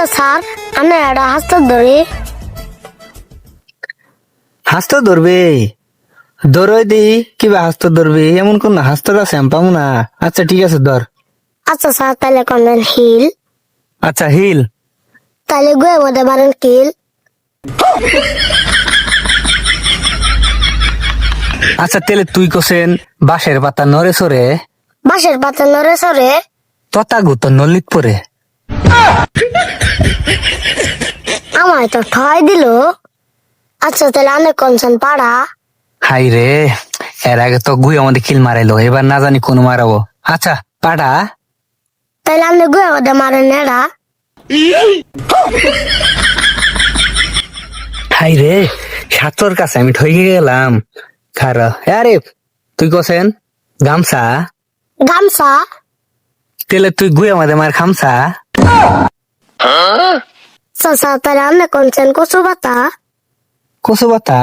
আচ্ছা স্যার, আমি একটা হাসতে ধরি। হাসতে ধরবে? ধরই দি কিবা হাসতে ধরবে, এমন কোন হাসতে আছে আমি পাবো না। আচ্ছা ঠিক আছে ধর। আচ্ছা স্যার, তাহলে কোনদিন হিল, আচ্ছা হিল। তাহলে গুয়ের মধ্যে মারেন কিল। আচ্ছা তাহলে তুই কোসেন বাঁশের পাতা নড়ে সরে, বাঁশের পাতা নড়ে সরে, ততা গুতো নলিত পরে। আমায় তো ঠয় দিল। আচ্ছা তাহলে অনেক কনসেন পাড়া। হাই রে, এর আগে তো গুই আমাদের খিল মারাইলো, এবার না জানি কোন মারাবো। আচ্ছা পাটা। তাহলে আপনি গুয়ের মধ্যে মারেন নেড়া। হাই রে, সাতর কাছে আমি ঠকে গেলাম। খারা আরে তুই কোসেন গামছা, গামছা। তাহলে তুই গুই আমাদের মার খামছা। চাচা তাহলে আপনি কনসেন কচু পাতা। কচু পাতা।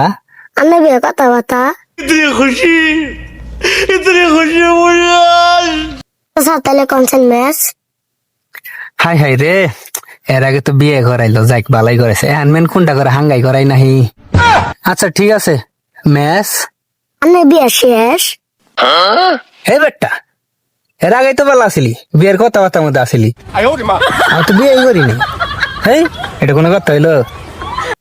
আপনি বিয়ে কথা পাতা। চাচা তাহলে কনসেন মেস। হাই হাই রে, এর আগে তো বিয়ে করাইলো, যাক বালাই করেছে। হ্যানম্যান কোনটা করে হাঙ্গাই করাই নাহি। আচ্ছা ঠিক আছে ম্যাস। আপনি বিয়ে শেষ। হে বেটা, এর আগে তো বেলা আসিলি, বিয়ের কথাবার্তার মধ্যে আসিলি। আমি তো বিয়ে করিনি। হেই, এটা কোনো কথা হইলো?